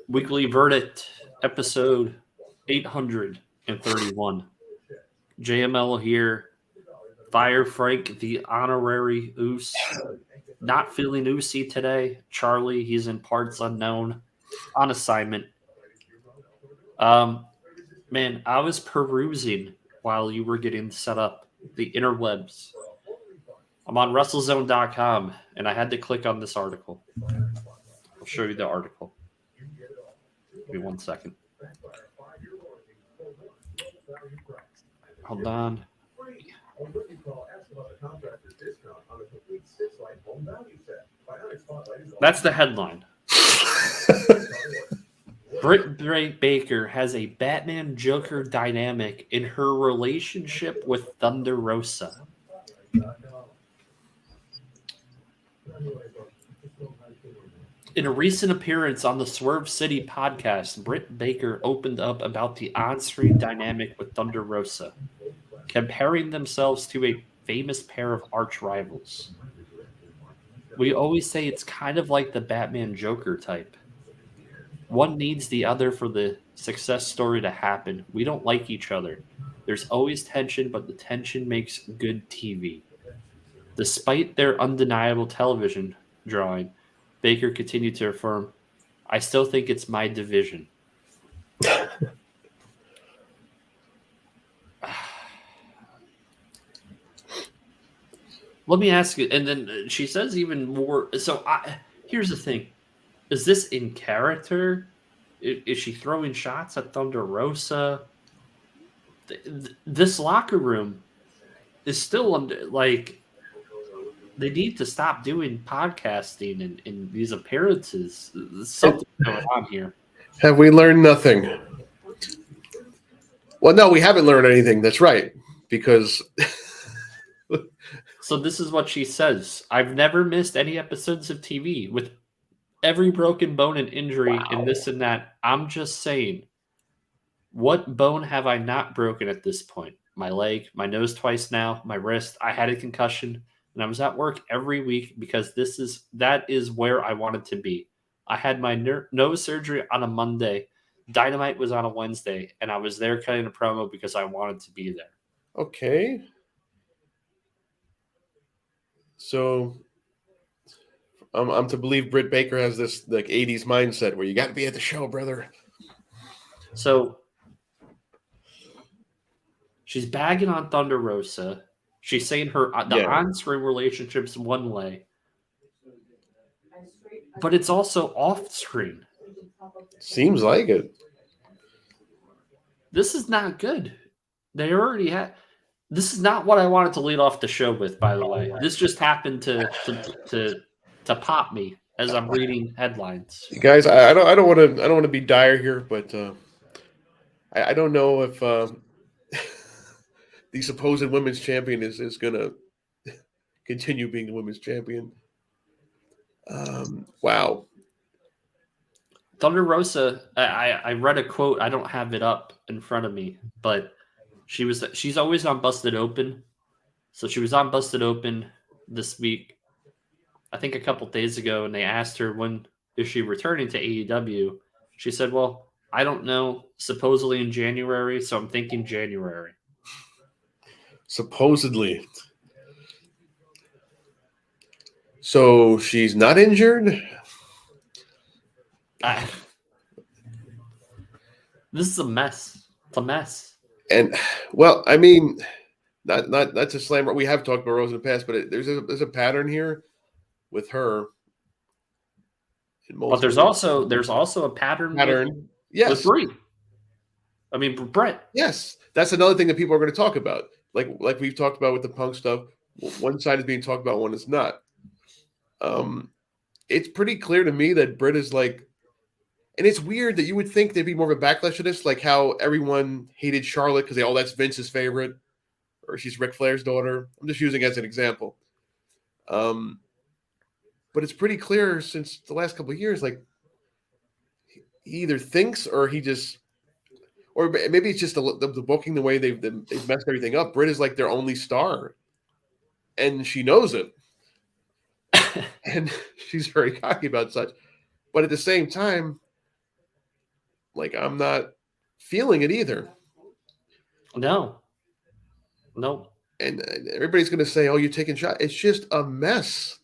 Weekly Verdict, episode 831. JML here. Fire Frank, the honorary Oos. Not feeling Oosy today. Charlie, he's in parts unknown on assignment. Man, I was perusing while you were getting set up the interwebs. I'm on WrestleZone.com and I had to click on this article. I'll show you the article. Give me 1 second. Hold on. That's the headline. Britt Baker has a Batman Joker dynamic in her relationship with Thunder Rosa. In a recent appearance on the Swerve City podcast, Britt Baker opened up about the on-screen dynamic with Thunder Rosa, comparing themselves to a famous pair of arch rivals. We always say it's kind of like the Batman Joker type. One needs the other for the success story to happen. We don't like each other. There's always tension, but the tension makes good TV. Despite their undeniable television drawing, Baker continued to affirm, I still think it's my division. Let me ask you, and then she says even more. So here's the thing. Is this in character? Is she throwing shots at Thunder Rosa? This locker room is still under, like, they need to stop doing podcasting and these appearances. There's something going on here. Have we learned nothing? Well, no, we haven't learned anything. That's right. Because so this is what she says. I've never missed any episodes of TV with every broken bone and injury and this and that. I'm just saying, what bone have I not broken at this point? My leg, my nose twice now, my wrist. I had a concussion. And I was at work every week because that is where I wanted to be. I had my nose surgery on a Monday. Dynamite was on a Wednesday, and I was there cutting a promo because I wanted to be there. Okay. So I'm to believe Britt Baker has this like 80s mindset where you got to be at the show, brother. So she's bagging on Thunder Rosa. She's saying the on-screen relationship's one way, but it's also off-screen. Seems like it. This is not good. They already had. This is not what I wanted to lead off the show with. By the way, this just happened to pop me as I'm reading headlines. You guys, I don't want to be dire here, but I don't know if. The supposed women's champion is going to continue being the women's champion. Wow. Thunder Rosa, I read a quote. I don't have it up in front of me, but she's always on Busted Open. So she was on Busted Open this week, I think a couple days ago, and they asked her when is she returning to AEW. She said, well, I don't know, supposedly in January, so I'm thinking January. Supposedly. So she's not injured? This is a mess. It's a mess. And, well, I mean, not to slam her. We have talked about Rose in the past, but there's a pattern here with her. But there's also a pattern. Yes. With Brie. I mean, Brett. Yes. That's another thing that people are going to talk about. Like we've talked about with the Punk stuff, one side is being talked about, one is not. It's pretty clear to me that Britt is like, and it's weird that you would think there'd be more of a backlash to this, like how everyone hated Charlotte because that's Vince's favorite, or she's Ric Flair's daughter. I'm just using it as an example. But it's pretty clear since the last couple of years, like he either thinks or he just. Or maybe it's just the booking, the way they've messed everything up. Britt is like their only star, and she knows it, and she's very cocky about such. But at the same time, like I'm not feeling it either. No. And everybody's going to say, "Oh, you're taking shots." It's just a mess.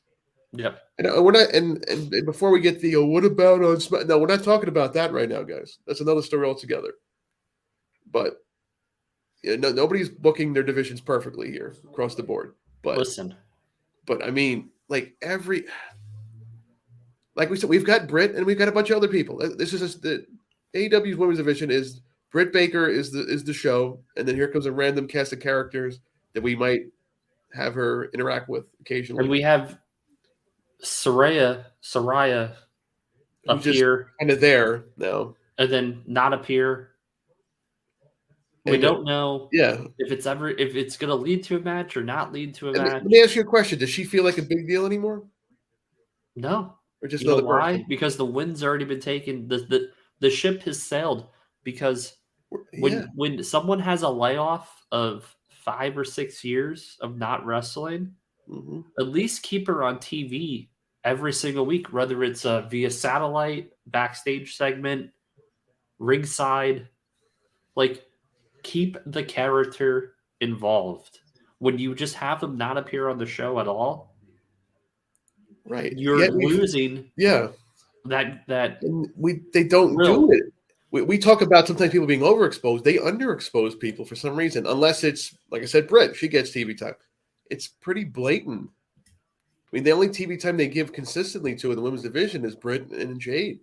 Yep. And we're not. And before we get the what about on Smack? No, we're not talking about that right now, guys. That's another story altogether. But nobody's booking their divisions perfectly here across the board. But Listen. But I mean, like we said, we've got Britt and we've got a bunch of other people. This is just the AEW's women's division is Britt Baker is the show, and then here comes a random cast of characters that we might have her interact with occasionally. And we have Saraya appear kind of there now, and then not appear. We don't know if it's going to lead to a match or not lead to a match. Let me ask you a question. Does she feel like a big deal anymore? No. Or just another person? Why? Because the wind's already been taken. The ship has sailed because when someone has a layoff of 5 or 6 years of not wrestling, at least keep her on TV every single week, whether it's via satellite, backstage segment, ringside, like keep the character involved. When you just have them not appear on the show at all, right? You're losing. Yeah, that they don't do it. We talk about sometimes people being overexposed. They underexpose people for some reason, unless it's like I said, Britt. She gets TV time. It's pretty blatant. I mean, the only TV time they give consistently to in the women's division is Britt and Jade,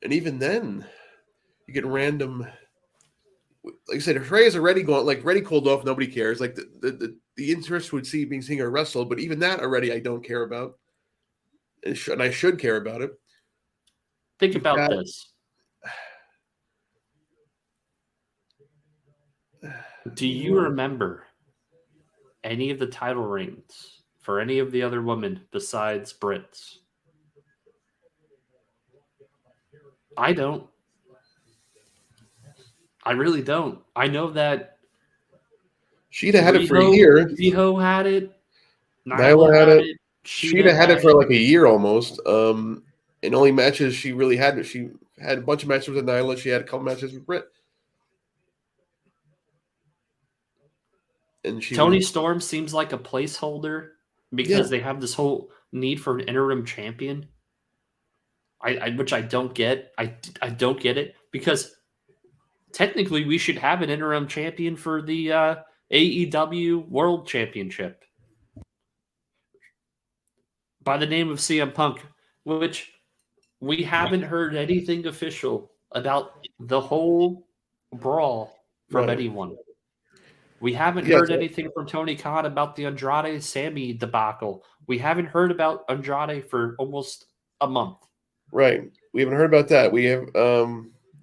and even then, you get random. Like I said, Freya's already gone. Like already cooled off. Nobody cares. Like the interest would seeing her wrestle, but even that already I don't care about, and I should care about it. Think about this. Do you remember any of the title reigns for any of the other women besides Britt's? I don't. I really don't. I know that Shida had it for a year. Riho had it. Nyla had it. Shida had it for like a year almost. And only matches she really had. She had a bunch of matches with Nyla. She had a couple matches with Britt. And Toni Storm seems like a placeholder because they have this whole need for an interim champion. Which I don't get. I don't get it because technically we should have an interim champion for the AEW World Championship by the name of CM Punk, which we haven't heard anything official about the whole brawl from anyone. We haven't heard anything from Tony Khan about the Andrade Sammy debacle. We haven't heard about Andrade for almost a month. Right. We haven't heard about that. We have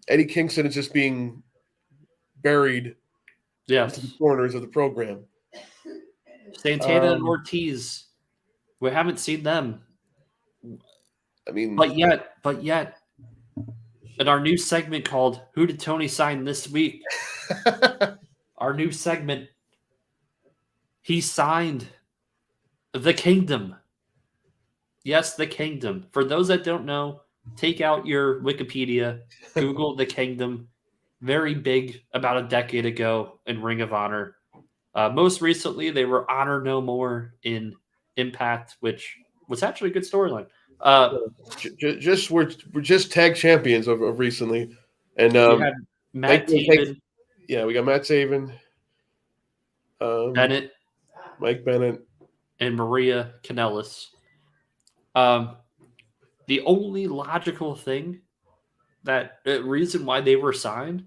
Eddie Kingston is just being buried into the corners of the program. Santana and Ortiz. We haven't seen them. I mean, but yet, in our new segment called "Who Did Tony Sign This Week?" our new segment, he signed the Kingdom. Yes, the Kingdom. For those that don't know, take out your Wikipedia, Google the Kingdom. Very big about a decade ago in Ring of Honor. Most recently, they were Honor No More in Impact, which was actually a good storyline. We're just tag champions of recently, and we had Matt Taven. We got Matt Taven, Bennett, Mike Bennett, and Maria Kanellis. The only logical thing reason why they were signed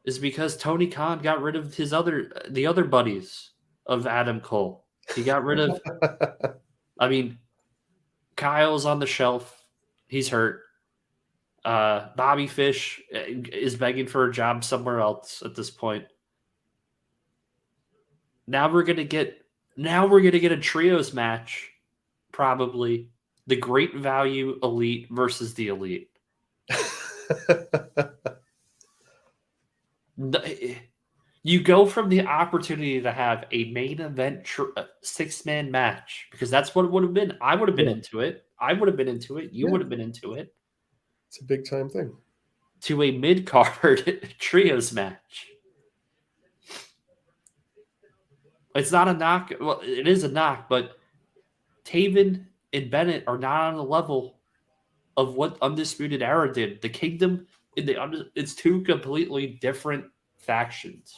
is because Tony Khan got rid of the other buddies of Adam Cole. He got rid of. I mean, Kyle's on the shelf. He's hurt. Bobby Fish is begging for a job somewhere else at this point. Now we're gonna get a trios match, probably the Great Value Elite versus the Elite. You go from the opportunity to have a main event 6-man match because that's what it would have been. I would have been into it. I would have been into it. You would have been into it. It's a big time thing. To a mid-card trios match. It's not a knock. Well, it is a knock, but Taven and Bennett are not on the level of what Undisputed Era did. The Kingdom, it's two completely different factions.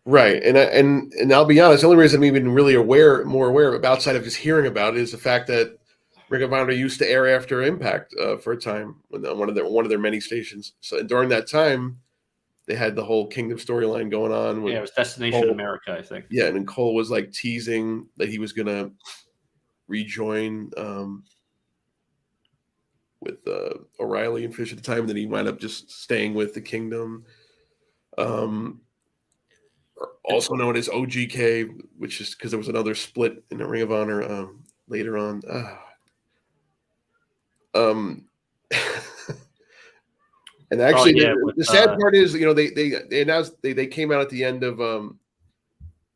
Right, and I'll be honest. The only reason I'm even really more aware of, outside of just hearing about it, is the fact that Ring of Honor used to air after Impact for a time when one of their many stations. So during that time, they had the whole Kingdom storyline going on. Yeah, it was Destination America, I think. Yeah, and then Cole was like teasing that he was gonna rejoin with O'Reilly and Fish at the time, and then he wound up just staying with the Kingdom. Also known as OGK, which is because there was another split in the Ring of Honor later on. And actually, the sad part is, they announced they came out at the end of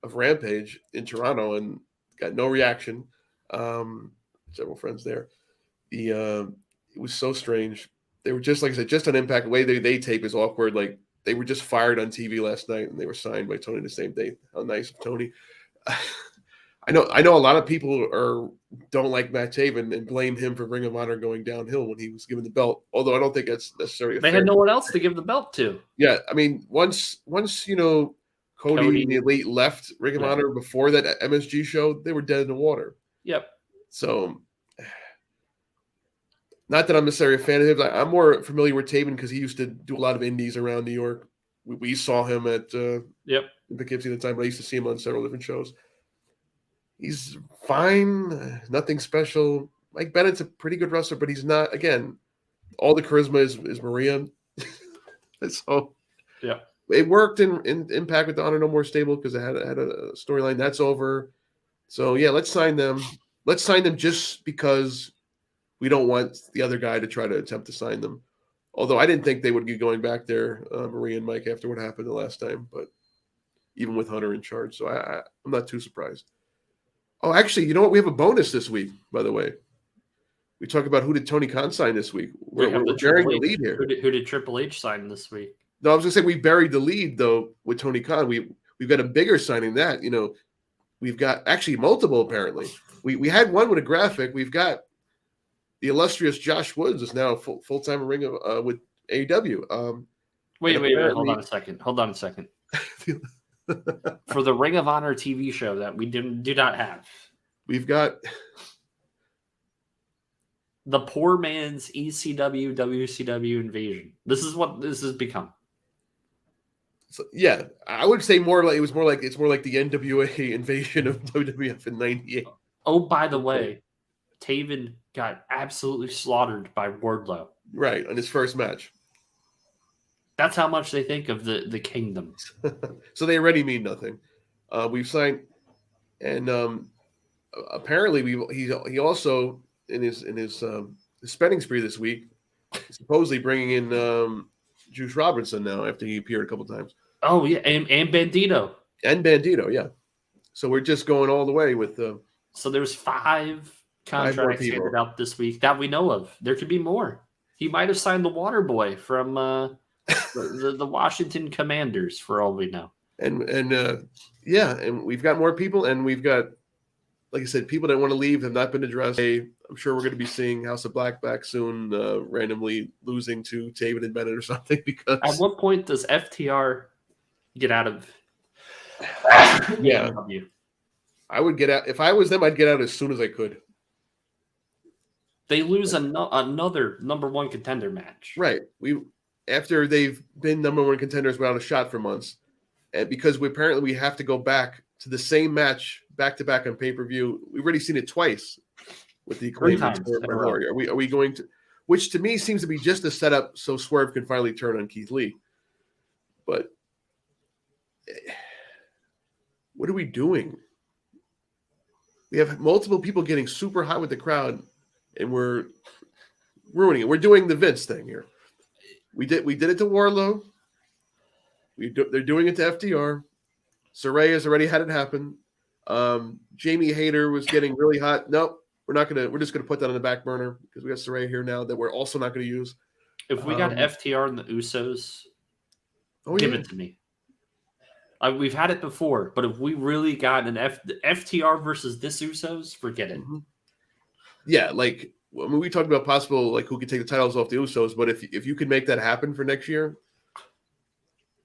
Rampage in Toronto and got no reaction. Several friends there. It was so strange. They were just, like I said, just on Impact. The way they tape is awkward. Like, they were just fired on TV last night, and they were signed by Tony the same day. How nice of Tony! I know a lot of people don't like Matt Taven and blame him for Ring of Honor going downhill when he was given the belt. Although I don't think that's necessarily. They had no one else to give the belt to. Yeah, I mean, once Cody and the Elite left Ring of Honor before that MSG show, they were dead in the water. Yep. So, not that I'm necessarily a fan of him. I'm more familiar with Taven because he used to do a lot of indies around New York. We saw him at Poughkeepsie at the time, but I used to see him on several different shows. He's fine, nothing special. Mike Bennett's a pretty good wrestler, but he's not. Again, all the charisma is Maria. So yeah, it worked in Impact with the Honor No More stable because it had a storyline that's over. So yeah, let's sign them. Let's sign them just because we don't want the other guy to try to attempt to sign them. Although I didn't think they would be going back there, Maria and Mike, after what happened the last time. But even with Hunter in charge, so I'm not too surprised. Oh, actually, you know what? We have a bonus this week, by the way. We talk about who did Tony Khan sign this week. We're burying the lead here. Who did Triple H sign this week? No, I was going to say we buried the lead, though, with Tony Khan. We've got a bigger signing than that. We've got actually multiple, apparently. We had one with a graphic. We've got the illustrious Josh Woods is now full-time ring of with AEW. Wait. Hold on a second. For the Ring of Honor TV show that we do not have. We've got the poor man's ECW, WCW invasion. This is what this has become. So, yeah, I would say it's more like the NWA invasion of WWF in '98. Oh, by the way, Taven got absolutely slaughtered by Wardlow. Right, on his first match. That's how much they think of the Kingdom. So they already mean nothing. We've signed, and apparently he also in his spending spree this week, supposedly bringing in Juice Robinson now after he appeared a couple times. Oh yeah, and Bandito. And Bandito, yeah. So we're just going all the way with So there's 5 contracts handed out this week that we know of. There could be more. He might have signed the Water Boy from the Washington Commanders, for all we know. And we've got more people, and we've got, like I said, people that want to leave have not been addressed. I'm sure we're going to be seeing House of Black back soon, randomly losing to Taven and Bennett or something. Because at what point does FTR get out of? Yeah, I would get out if I was them. I'd get out as soon as I could. They lose another number 1 contender match. Right. After they've been number 1 contenders without a shot for months, and because we have to go back to the same match back to back on pay-per-view. We've already seen it twice with the Acclaim and Swerve and Glory. Are we going to? Which to me seems to be just a setup so Swerve can finally turn on Keith Lee. But what are we doing? We have multiple people getting super hot with the crowd, and we're ruining it. We're doing the Vince thing here. We did it to Wardlow. They're doing it to FTR. Saraya's already had it happen. Jamie Hayter was getting really hot. Nope. We're just gonna put that on the back burner because we got Saraya here now that we're also not gonna use. If we got FTR and the Usos, give it to me. We've had it before, but if we really got an FTR versus this Usos, forget it. Mm-hmm. Yeah, like we talked about possible like who could take the titles off the Usos, but if you could make that happen for next year,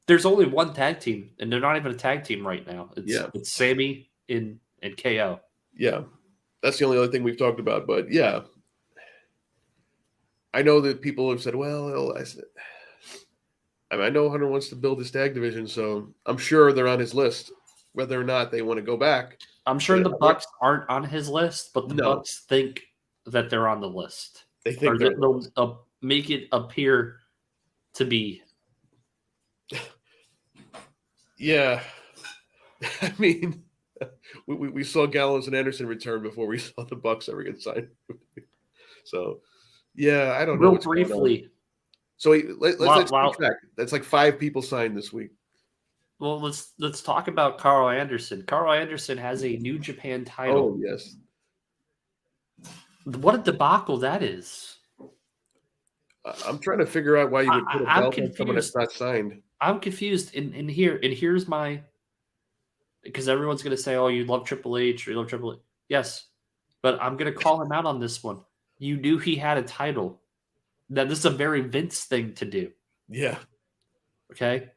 there's only one tag team, and they're not even a tag team right now. It's Sammy and KO. Yeah, that's the only other thing we've talked about. But yeah, I know that people have said, well, I know Hunter wants to build his tag division, so I'm sure they're on his list, whether or not they want to go back. I'm sure the Bucks aren't on his list, but the Bucks think that they're on the list. They think they'll make it appear to be. Yeah. I mean, we saw Gallows and Anderson return before we saw the Bucks ever get signed. So, yeah, I don't know. Real briefly. So let's keep track. That's like 5 people signed this week. Well, let's talk about Carl Anderson. Carl Anderson has a New Japan title. Oh, yes. What a debacle that is. I'm trying to figure out why you would put a belt on someone that's not signed. I'm confused. And here's my, because everyone's going to say, oh, you love Triple H or you love Triple H. Yes, but I'm going to call him out on this one. You knew he had a title. Now, this is a very Vince thing to do. Yeah. Okay?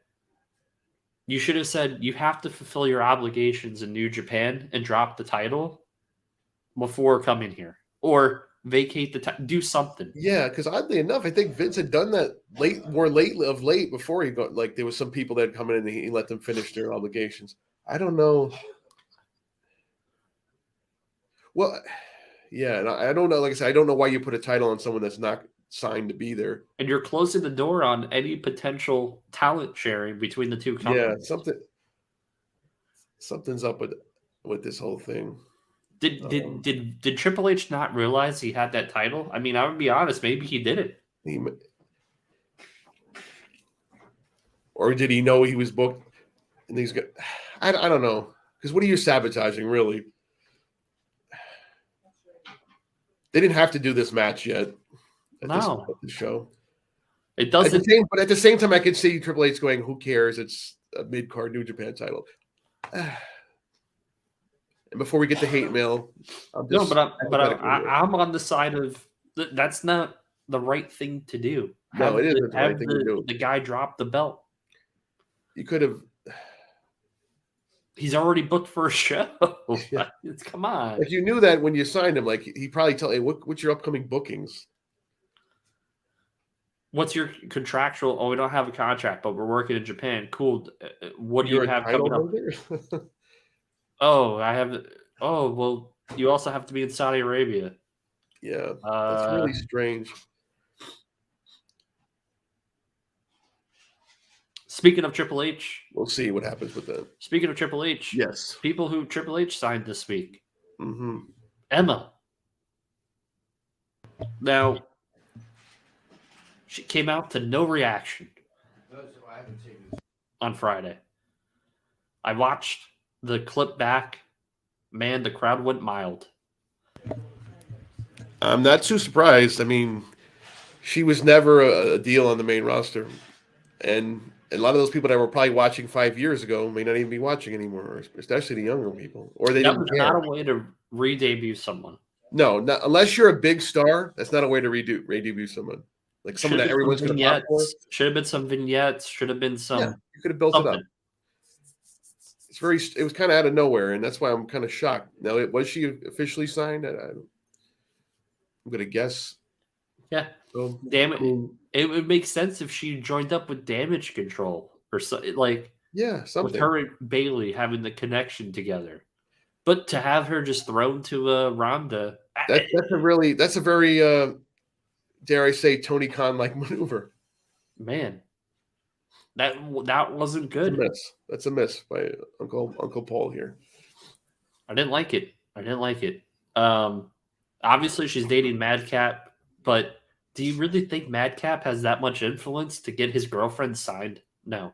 You should have said you have to fulfill your obligations in New Japan and drop the title before coming here. Or vacate the title. Do something. Yeah, because oddly enough, I think Vince had done that more late before he got, like, there was some people that had come in and he let them finish their obligations. I don't know. Well, yeah, and I don't know. Like I said, I don't know why you put a title on someone that's not signed to be there. And you're closing the door on any potential talent sharing between the two companies. Yeah, something's up with this whole thing. Did Triple H not realize he had that title? I mean, I would be honest, maybe he didn't. Or did he know he was booked? And he's got. I don't know, because what are you sabotaging, really? They didn't have to do this match yet. No, the show. It doesn't. But at the same time, I could see Triple H going, "Who cares? It's a mid-card New Japan title." And before we get the hate mail, I'm on the side of that's not the right thing to do. No, it isn't the right thing to do. The guy dropped the belt. You could have. He's already booked for a show. Yeah. Come on. If you knew that when you signed him, like he probably tell you, what's your upcoming bookings? What's your contractual? Oh, we don't have a contract, but we're working in Japan. Cool. What do you have coming up? Oh, I have. Oh, well, you also have to be in Saudi Arabia. Yeah, that's really strange. Speaking of Triple H, we'll see what happens with that. Speaking of Triple H, yes, people who Triple H signed this week. Mm-hmm. Emma. Now, she came out to no reaction on Friday. I watched the clip back. Man, the crowd went mild. I'm not too surprised. I mean, she was never a deal on the main roster. And a lot of those people that were probably watching 5 years ago may not even be watching anymore, especially the younger people. Or they didn't care. That was not a way to re-debut someone. No, not, unless you're a big star, that's not a way to re-debut someone. Like someone that everyone's going to pop for. Should have been some vignettes. Should have been some. Yeah, you could have built it up. It was kind of out of nowhere, and that's why I'm kind of shocked. Now, was she officially signed? I'm going to guess. Yeah. So, damn it. It would make sense if she joined up with Damage Control or something something. With her and Bailey having the connection together. But to have her just thrown to Ronda. That's a very dare I say Tony Khan like maneuver. Man. That wasn't good. That's a miss by Uncle Paul here. I didn't like it. Obviously she's dating Madcap, but do you really think Madcap has that much influence to get his girlfriend signed? No.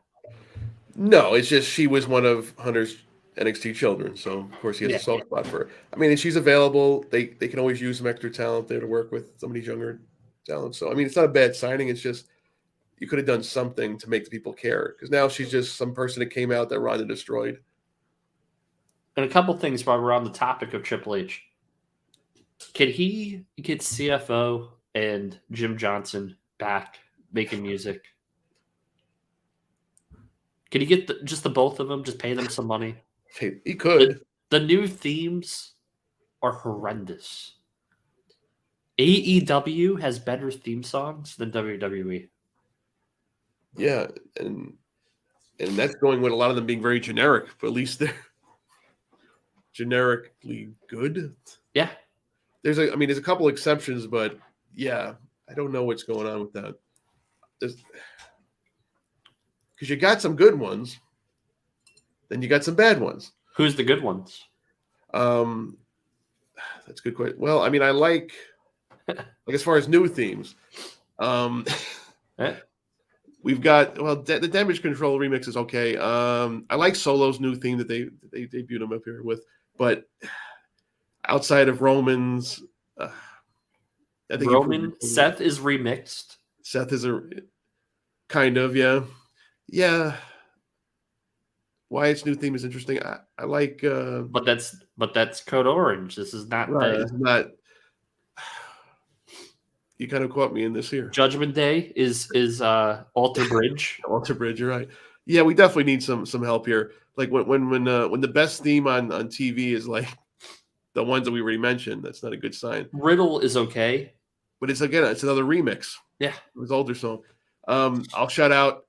No, it's just she was one of Hunter's NXT Children, so of course he has Yeah. a soft spot for her. I mean, and she's available. They can always use some extra talent there to work with some of these younger talents. So I mean, it's not a bad signing. It's just you could have done something to make the people care, because now she's just some person that came out that Ronda destroyed. And a couple things while we're on the topic of Triple H. Can he get CFO and Jim Johnson back making music? Can he get just the both of them? Just pay them some money? He could. The new themes are horrendous. AEW has better theme songs than WWE. Yeah, and that's going with a lot of them being very generic, but at least they're generically good. Yeah. There's a couple exceptions, but yeah, I don't know what's going on with that. Because you got some good ones, then you got some bad ones. Who's the good ones? That's a good question. Well, I mean, I like as far as new themes. We've got the Damage Control remix is okay. I like Solo's new theme that they debuted him up here with, but outside of Roman's, I think Seth is remixed. Seth is a kind of yeah. Wyatt's new theme is interesting. I like, but that's Code Orange. This is not right, it's not. You kind of caught me in this here. Judgment Day is Alter Bridge. Alter Bridge, you're right. Yeah, we definitely need some help here. Like when the best theme on TV is like the ones that we already mentioned, that's not a good sign. Riddle is okay, but it's another remix. Yeah, it was older song. I'll shout out.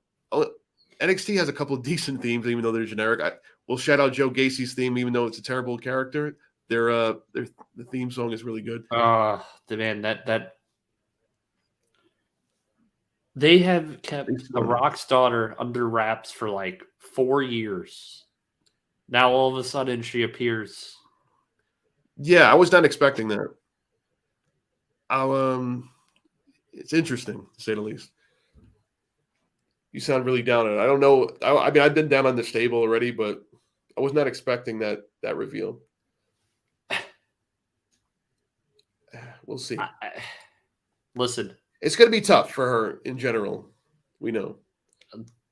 NXT has a couple of decent themes, even though they're generic. We'll shout out Joe Gacy's theme, even though it's a terrible character. The theme song is really good. Man, that they have kept The Rock's daughter under wraps for like 4 years. Now all of a sudden she appears. Yeah, I was not expecting that. It's interesting to say the least. You sound really down on it. I don't know. I mean, I've been down on the stable already, but I was not expecting that reveal. We'll see. Listen, it's going to be tough for her in general. We know.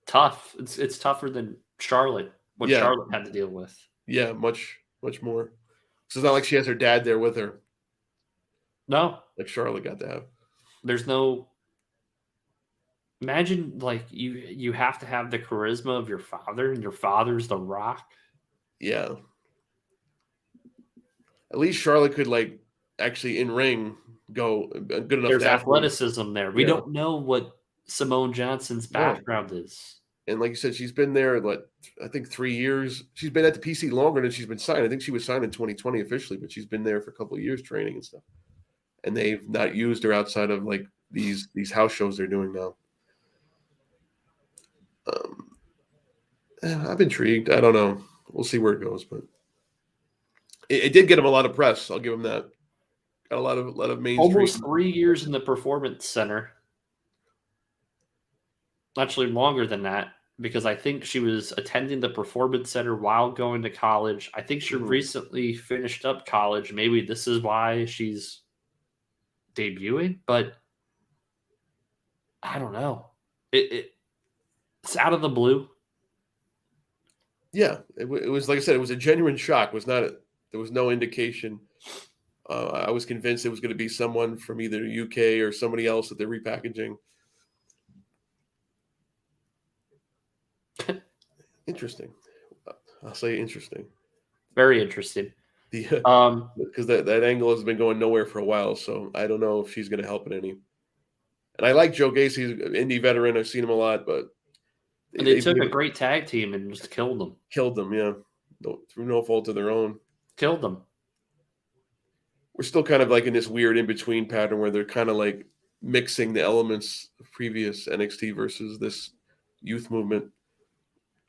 Tough. It's tougher than Charlotte. What Charlotte had to deal with. Yeah, much more. So it's not like she has her dad there with her. No, like Charlotte got to have. There's no. Imagine like you have to have the charisma of your father, and your father's The Rock. Yeah. At least Charlotte could like actually in ring go good enough. There's athleticism there. We don't know what Simone Johnson's background is. And like you said, she's been there, I think 3 years. She's been at the PC longer than she's been signed. I think she was signed in 2020 officially, but she's been there for a couple of years training and stuff. And they've not used her outside of like these house shows they're doing now. I'm intrigued. I don't know. We'll see where it goes, but it did get him a lot of press. I'll give him that. Got a lot of mainstream. Almost 3 years in the Performance Center. Actually, longer than that, because I think she was attending the Performance Center while going to college. I think she recently finished up college. Maybe this is why she's debuting, but I don't know. It's out of the blue. Yeah, it was like I said, it was a genuine shock. There was no indication. I was convinced it was going to be someone from either UK or somebody else that they're repackaging. Interesting. I'll say interesting. Very interesting. Because that angle has been going nowhere for a while, so I don't know if she's going to help it any. And I like Joe Gacy, he's an indie veteran. I've seen him a lot, but they took a great tag team and just killed them. Killed them, yeah. Through no fault of their own. Killed them. We're still kind of like in this weird in-between pattern where they're kind of like mixing the elements of previous NXT versus this youth movement.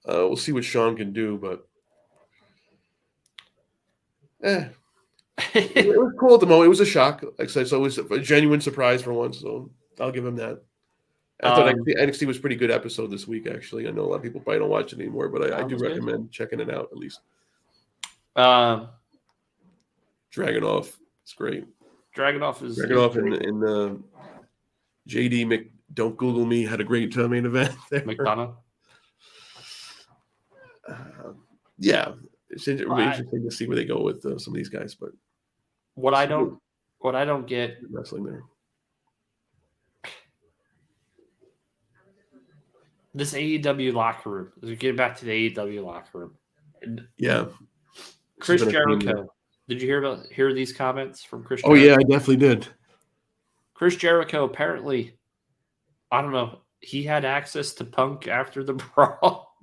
We'll see what Sean can do, but it was cool at the moment. It was a shock. Like I said, so it was a genuine surprise for once, so I'll give him that. I thought NXT was a pretty good episode this week, actually. I know a lot of people probably don't watch it anymore, but I do recommend checking it out at least. Dragunov. It's great. Dragunov is Dragunov great. in the JD Mc. Don't Google me. Had a great main event there. McDonough. Yeah, it's interesting to see where they go with some of these guys. But what I don't get wrestling there. This AEW locker room. Getting back to the AEW locker room. Yeah, Chris Jericho. Did you hear these comments from Chris Jericho? Oh yeah, I definitely did. Chris Jericho apparently, I don't know, he had access to Punk after the brawl.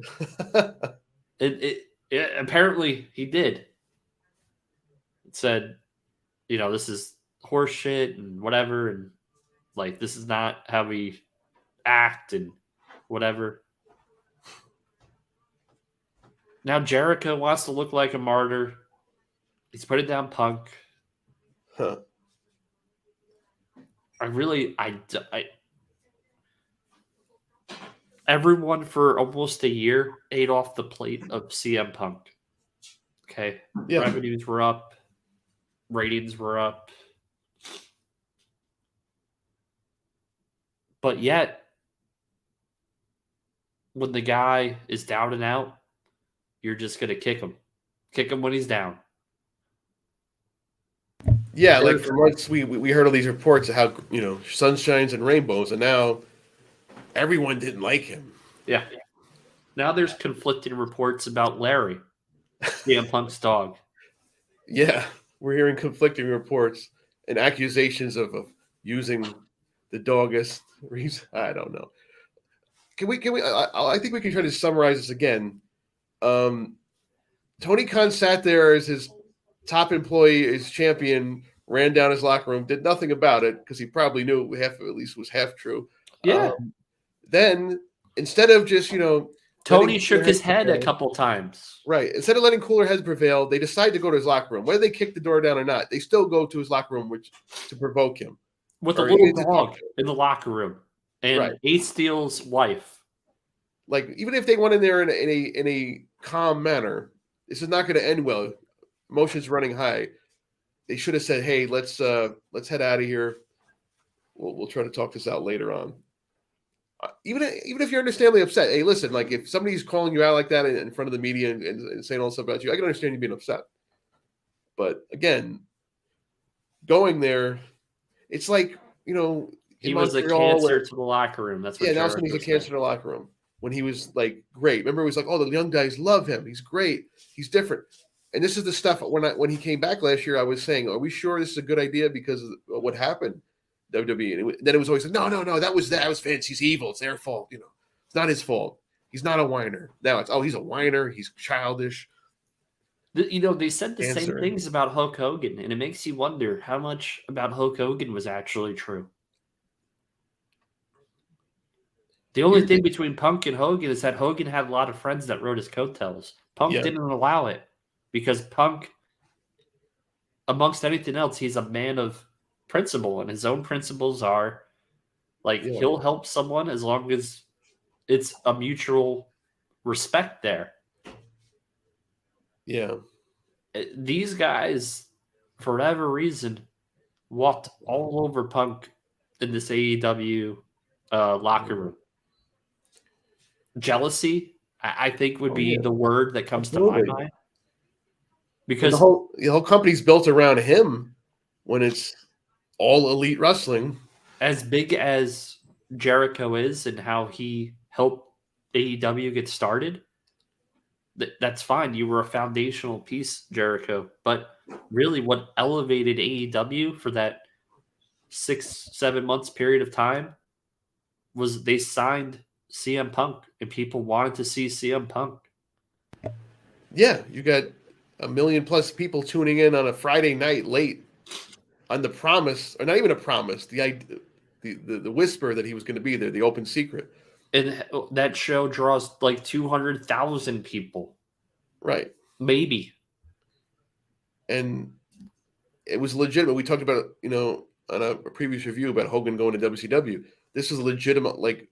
Apparently he did. It said, this is horse shit and whatever, and like this is not how we act and whatever. Now Jericho wants to look like a martyr. He's putting down Punk. Huh. Everyone for almost a year ate off the plate of CM Punk. Okay. Yeah. Revenues were up. Ratings were up. But yet, when the guy is down and out, you're just going to kick him. Kick him when he's down. Yeah, like for months we heard all these reports of how, sunshines and rainbows, and now everyone didn't like him. Yeah. Now there's conflicting reports about Larry, CM Punk's dog. Yeah, we're hearing conflicting reports and accusations of using the dog as reason. I don't know. Can we? I think we can try to summarize this again. Tony Khan sat there as his top employee, his champion, ran down his locker room, did nothing about it because he probably knew at least was half true. Yeah. Then instead of just Tony shook his head a couple times. Right. Instead of letting cooler heads prevail, they decide to go to his locker room. Whether they kick the door down or not, they still go to his locker room to provoke him. With a little dog in the locker room. And Ace Steel's wife. Like, even if they went in there in a calm manner, this is not going to end well. Emotions running high. They should have said, "Hey, let's head out of here. We'll try to talk this out later on." Even if you're understandably upset, hey, listen, like if somebody's calling you out like that in front of the media and saying all this stuff about you, I can understand you being upset. But again, going there, it's like, he was a cancer to the locker room. That's what now he's a cancer to the locker room. When he was like great, remember, it was like, oh, the young guys love him. He's great. He's different. And this is the stuff when he came back last year, I was saying, are we sure this is a good idea because of what happened? WWE. And then it was always like, no, that was Vince. He's evil. It's their fault. It's not his fault. He's not a whiner. Now it's, he's a whiner. He's childish. They said the same things about Hulk Hogan, and it makes you wonder how much about Hulk Hogan was actually true. The only thing between Punk and Hogan is that Hogan had a lot of friends that rode his coattails. Punk didn't allow it because Punk, amongst anything else, he's a man of principle, and his own principles are he'll help someone as long as it's a mutual respect there. Yeah. These guys, for whatever reason, walked all over Punk in this AEW locker room. Jealousy, I think, would be the word that comes to my mind. Because the whole company's built around him when it's all elite wrestling. As big as Jericho is and how he helped AEW get started, that's fine. You were a foundational piece, Jericho. But really what elevated AEW for that 6-7 months period of time was they signed CM Punk, and people wanted to see CM Punk. Yeah, you got 1 million plus people tuning in on a Friday night late on the promise, or not even a promise, the whisper that he was going to be there, the open secret. And that show draws like 200,000 people. Right. Maybe. And it was legitimate. We talked about, on a previous review about Hogan going to WCW. This was legitimate, like,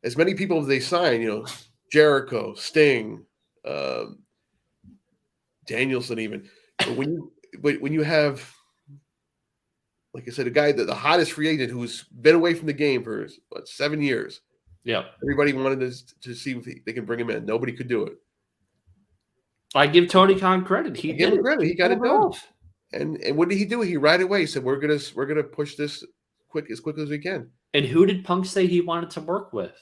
as many people as they signed, Jericho, Sting, Danielson even. But when you have, like I said, a guy the hottest free agent who's been away from the game for 7 years. Yeah. Everybody wanted to see if they can bring him in. Nobody could do it. I give Tony Khan credit. He give did him credit. He got it pulled done. off. And what did he do? He right away said, "We're gonna push this as quickly as we can." And who did Punk say he wanted to work with?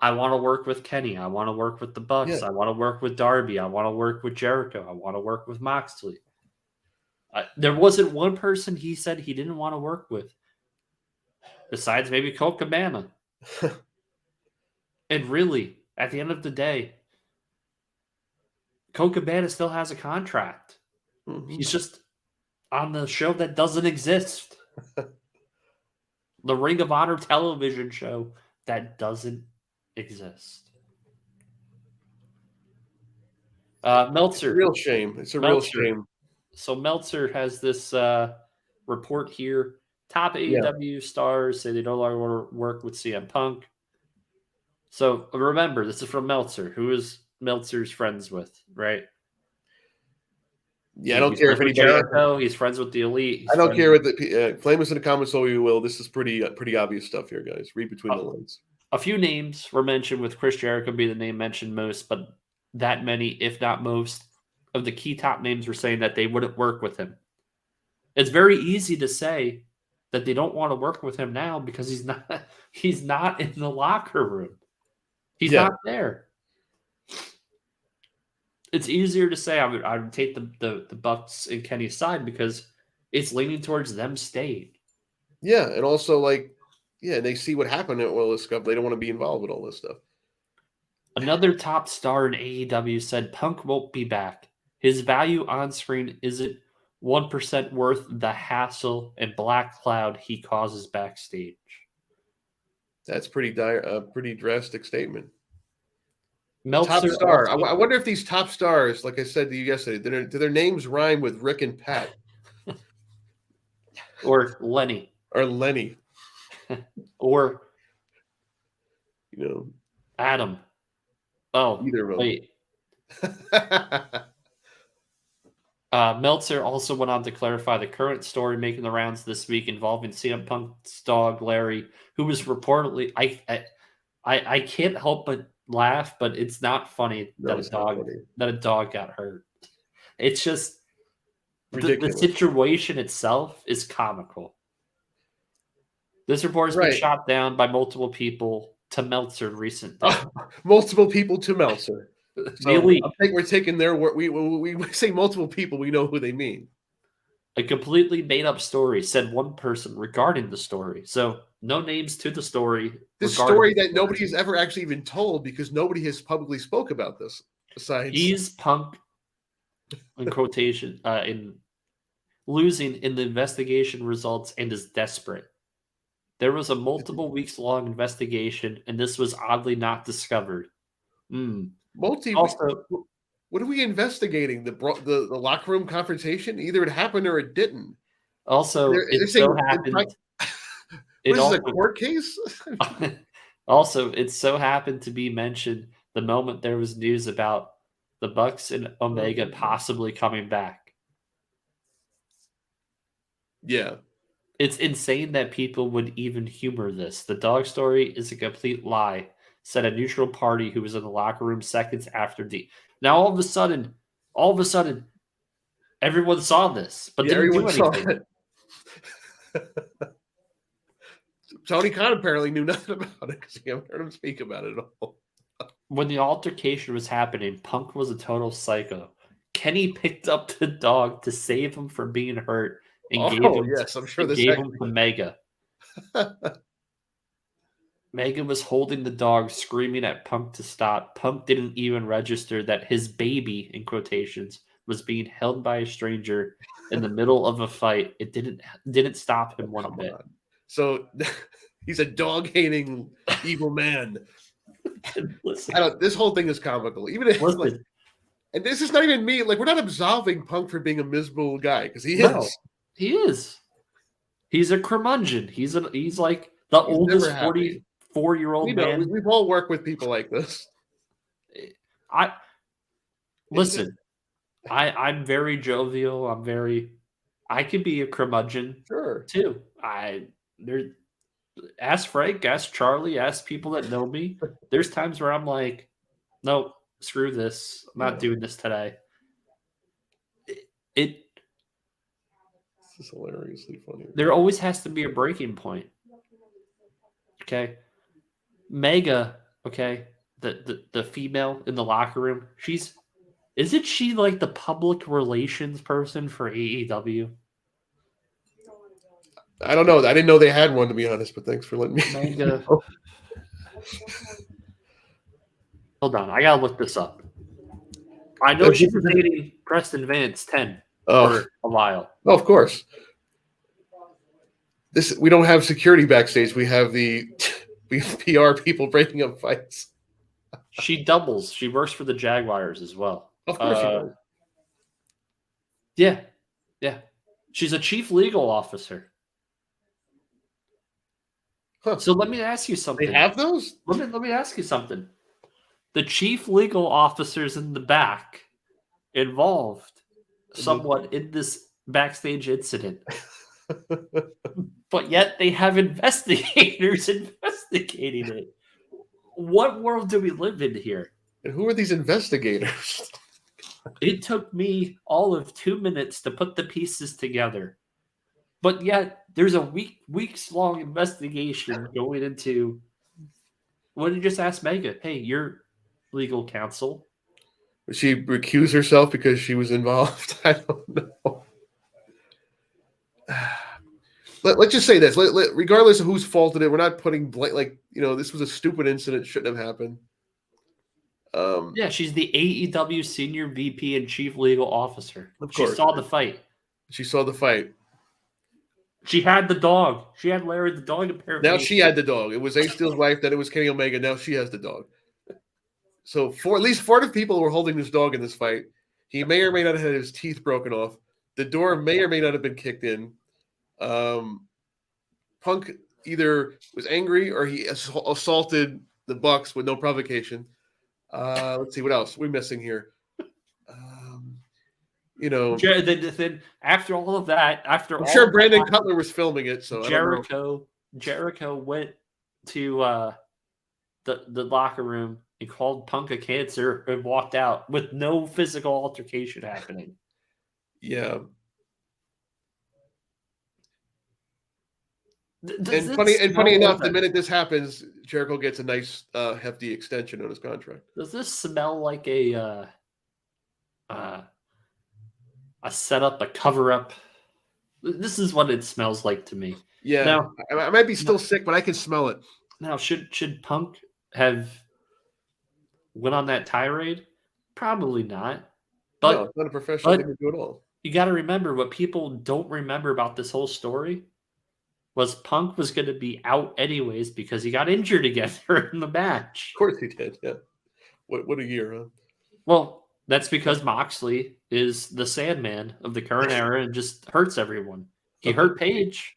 I want to work with Kenny. I want to work with the Bucks. Yeah. I want to work with Darby. I want to work with Jericho. I want to work with Moxley. There wasn't one person he said he didn't want to work with, besides maybe Colt Cabana. And really, at the end of the day, Colt Cabana still has a contract. Mm-hmm. He's just on the show that doesn't exist. The Ring of Honor television show that doesn't exist. Meltzer. Real shame. It's a Meltzer. real shame. So Meltzer has this report here. Top AEW stars say they no longer want to work with CM Punk. So remember, this is from Meltzer, who is Meltzer's friends with, right? Yeah, I don't care if anybody. Jericho, he's friends with the Elite. I don't care what the flame us in the comments, so you will. This is pretty obvious stuff here, guys. Read between the lines. A few names were mentioned, with Chris Jericho being the name mentioned most, but that many, if not most, of the key top names were saying that they wouldn't work with him. It's very easy to say that they don't want to work with him now because he's not in the locker room. He's not there. It's easier to say I would take the Bucks and Kenny's side because it's leaning towards them staying. Yeah, and also they see what happened at Oil Cup. They don't want to be involved with all this stuff. Another top star in AEW said Punk won't be back. His value on screen isn't 1% worth the hassle and black cloud he causes backstage. That's pretty drastic statement. Meltzer top star. I wonder if these top stars, like I said to you yesterday, do their names rhyme with Rick and Pat? Or Lenny. Or Lenny. Or Adam. Oh, either of them. Wait. Meltzer also went on to clarify the current story making the rounds this week involving CM Punk's dog Larry, who was reportedly I can't help but laugh, but it's not funny that a dog got hurt. It's just the situation itself is comical. This report has been shot down by multiple people to Meltzer recently. Multiple people to Meltzer. So really? I think we're taking their word. We say multiple people, we know who they mean. A completely made-up story, said one person regarding the story. So no names to the story. This story that nobody has ever actually even told because nobody has publicly spoke about this. Besides, he's Punk, in quotation, in losing in the investigation results and is desperate. There was a multiple weeks-long investigation, and this was oddly not discovered. Also, what are we investigating? The locker room confrontation? Either it happened or it didn't. Also, it so happened. This is a court case? Also, it so happened to be mentioned the moment there was news about the Bucks and Omega possibly coming back. Yeah. It's insane that people would even humor this. The dog story is a complete lie, said a neutral party who was in the locker room seconds after Now, all of a sudden, everyone saw this, but didn't do anything. Tony Khan apparently knew nothing about it because he haven't heard him speak about it at all. When the altercation was happening, Punk was a total psycho. Kenny picked up the dog to save him from being hurt and gave him to Mega. Mega was holding the dog, screaming at Punk to stop. Punk didn't even register that his baby, in quotations, was being held by a stranger in the middle of a fight. It didn't stop him one bit. So he's a dog-hating evil man. Listen, this whole thing is comical. Even if, and this is not even me. Like, we're not absolving Punk for being a miserable guy because he is. No, he is. He's a curmudgeon. He's like the oldest 44-year-old man. We've all worked with people like this. Listen. I'm very jovial. I could be a curmudgeon Sure. too. There ask Frank, ask Charlie, ask people that know me. There's times where I'm like, nope, screw this. I'm not Yeah. doing this today. It This is hilariously funny. there always has to be a breaking point. Okay. Mega, okay, the female in the locker room, isn't she like the public relations person for AEW? I don't know. I didn't know they had one, to be honest, but thanks for letting me Mega. know. Hold on, I gotta look this up. I know she was dating Preston Vance 10 Oh, for a while. well, of course. We don't have security backstage. We have the PR people breaking up fights. She doubles. She works for the Jaguars as well. Of course she does. Yeah. Yeah. She's a chief legal officer. Huh. So let me ask you something. They have those? Let me ask you something. The chief legal officers in the back involved somewhat in this backstage incident. But yet they have investigators investigating it. What world do we live in here? And who are these investigators? It took me all of 2 minutes to put the pieces together. But yet there's a weeks long investigation going into. What did you just ask Mega? Hey, you're legal counsel. Did she recuse herself because she was involved? I don't know. Let's just say this. Regardless of whose fault it is, we're not putting this was a stupid incident. Shouldn't have happened. Yeah, she's the AEW senior VP and chief legal officer. Of She course. saw the fight. She saw the fight. She had the dog. She had Larry the dog, apparently. Now she had the dog. It was Ace Steel's wife, then it was Kenny Omega. Now she has the dog. So at least 40 people were holding this dog in this fight. He may or may not have had his teeth broken off. The door may or may not have been kicked in. Punk either was angry or he assaulted the Bucks with no provocation. Let's see what else we're missing here. Then after all of that, I'm sure Brandon Cutler was filming it. So Jericho went to the locker room and called Punk a cancer and walked out with no physical altercation happening. Yeah. Funny enough, the minute this happens, Jericho gets a nice hefty extension on his contract. Does this smell like a setup, a cover up? This is what it smells like to me. Yeah. Now, I might be still sick, but I can smell it. Now, should Punk have went on that tirade? Probably not. But no, it's not a professional thing to do at all. You got to remember what people don't remember about this whole story was Punk was going to be out anyways because he got injured again in the match. Of course he did. Yeah. What a year, huh? Well, that's because Moxley is the Sandman of the current era and just hurts everyone. He hurt Paige.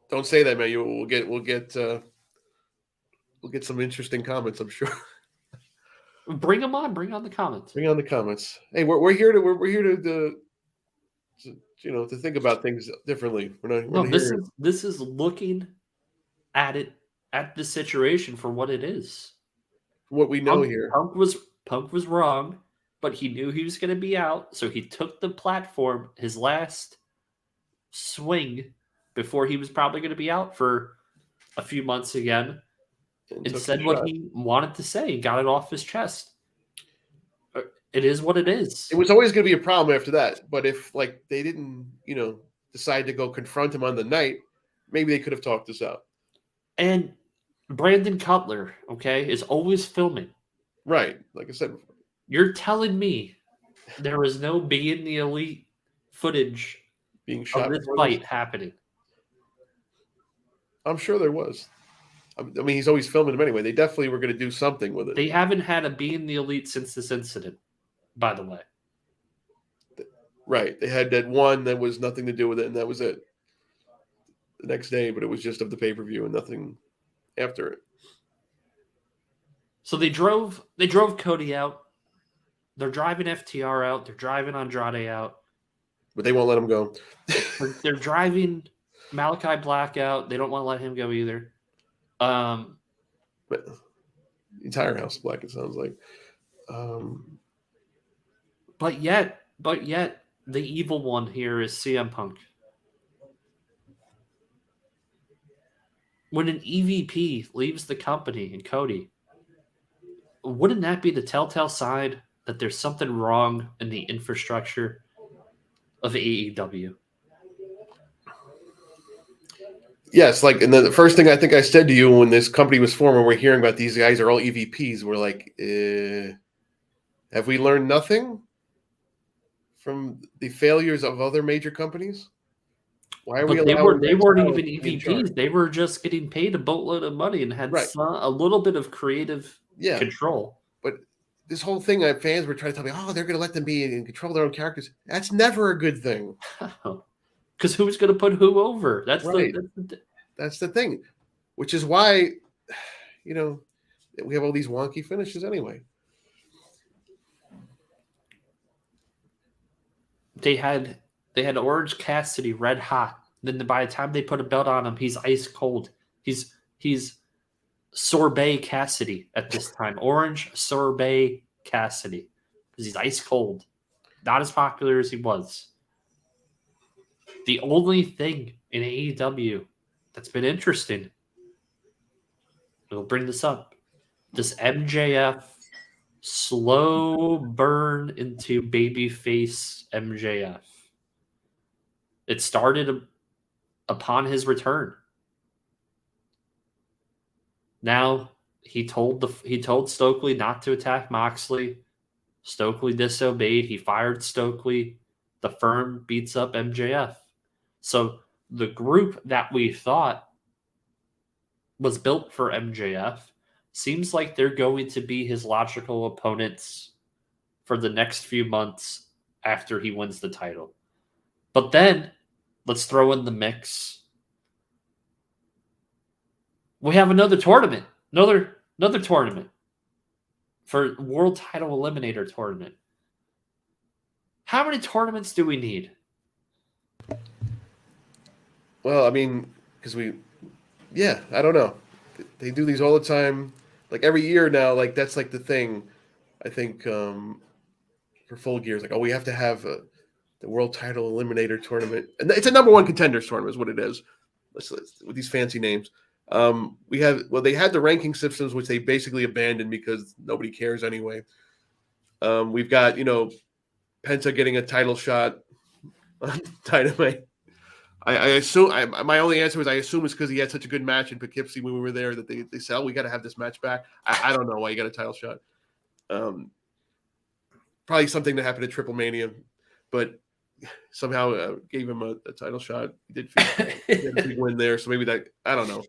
Don't say that, man. We'll get some interesting comments, I'm sure. Bring them on. Bring on the comments. Bring on the comments. Hey, we're here to think about things differently. This is looking at the situation for what it is. What we know here. Punk was wrong, but he knew he was going to be out, so he took the platform, his last swing before he was probably going to be out for a few months again, and said what he wanted to say. He got it off his chest. It is what it is. It was always going to be a problem after that. But if they didn't, decide to go confront him on the night, maybe they could have talked this out. And Brandon Cutler, is always filming. Right. Like I said before. You're telling me there was no Being the Elite footage being shot of this fight happening? I'm sure there was. I mean, he's always filming them anyway. They definitely were going to do something with it. They haven't had a Being the Elite since this incident, by the way. Right. They had that one that was nothing to do with it, and that was it. The next day, but it was just of the pay-per-view and nothing after it. So they drove Cody out. They're driving FTR out. They're driving Andrade out. But they won't let him go. They're driving Malachi Black out. They don't want to let him go either. But the entire House of Black, it sounds like. But yet, the evil one here is CM Punk. When an EVP leaves the company and Cody, wouldn't that be the telltale sign that there's something wrong in the infrastructure of AEW? Yes, like, and the first thing I think I said to you when this company was formed, when we're hearing about these guys are all EVPs, we're like, have we learned nothing from the failures of other major companies? Why are we allowing they weren't even to be in charge? EVPs. They were just getting paid a boatload of money and had Right. a little bit of creative Yeah. control. But this whole thing, fans were trying to tell me, oh, they're going to let them be in control of their own characters. That's never a good thing. Because who's going to put who over? That's Right. That's the thing, which is why, we have all these wonky finishes anyway. They had Orange Cassidy red hot. Then by the time they put a belt on him, he's ice cold. He's Sorbet Cassidy at this time. Orange Sorbet Cassidy. Because he's ice cold. Not as popular as he was. The only thing in AEW that's been interesting, we'll bring this up, this MJF slow burn into babyface MJF. It started upon his return. Now he told Stokely not to attack Moxley. Stokely disobeyed. He fired Stokely. The firm beats up MJF. So the group that we thought was built for MJF seems like they're going to be his logical opponents for the next few months after he wins the title. But then, let's throw in the mix. We have another tournament. Another tournament. For World Title Eliminator Tournament. How many tournaments do we need? Well, I mean, because I don't know. They do these all the time. Like every year now, like that's like the thing. I think for Full Gear, it's like, oh, we have to have the World Title Eliminator Tournament, and it's a number one contenders tournament, is what it is. Let's with these fancy names. They had the ranking systems, which they basically abandoned because nobody cares anyway. We've got Penta getting a title shot on Dynamite. I assume my only answer was I assume it's because he had such a good match in Poughkeepsie when we were there that they said, oh, we got to have this match back. I don't know why he got a title shot. Probably something that happened at Triple Mania, but somehow gave him a title shot. He did he had a big win there, so maybe that, I don't know.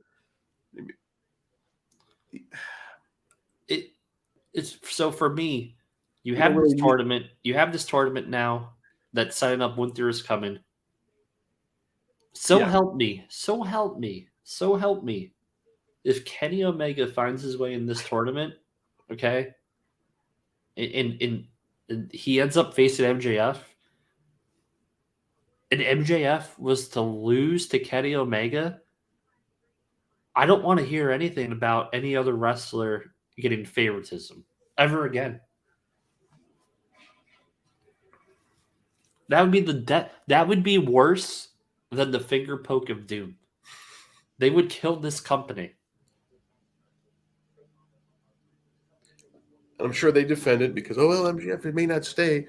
It's so for me, you have this tournament. You have this tournament now that's setting up Winter is Coming. Help me. So help me. If Kenny Omega finds his way in this tournament, okay, and he ends up facing MJF, and MJF was to lose to Kenny Omega, I don't want to hear anything about any other wrestler getting favoritism ever again. That would be that would be worse than the finger poke of doom. They would kill this company. I'm sure they defend it because, MJF, it may not stay.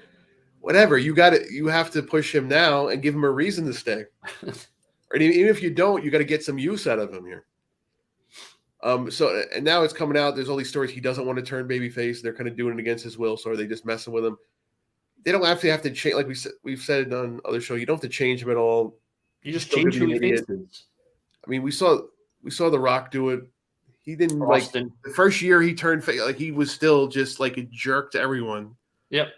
Whatever, you got it. You have to push him now and give him a reason to stay. Or even if you don't, you got to get some use out of him here. And now it's coming out. There's all these stories he doesn't want to turn babyface. They're kind of doing it against his will, so are they just messing with him? They don't actually have to change. Like we've said on other shows, you don't have to change him at all. You just change who he faces. I mean, we saw The Rock do it. He didn't Austin. Like the first year he turned face, like he was still just like a jerk to everyone. Yep.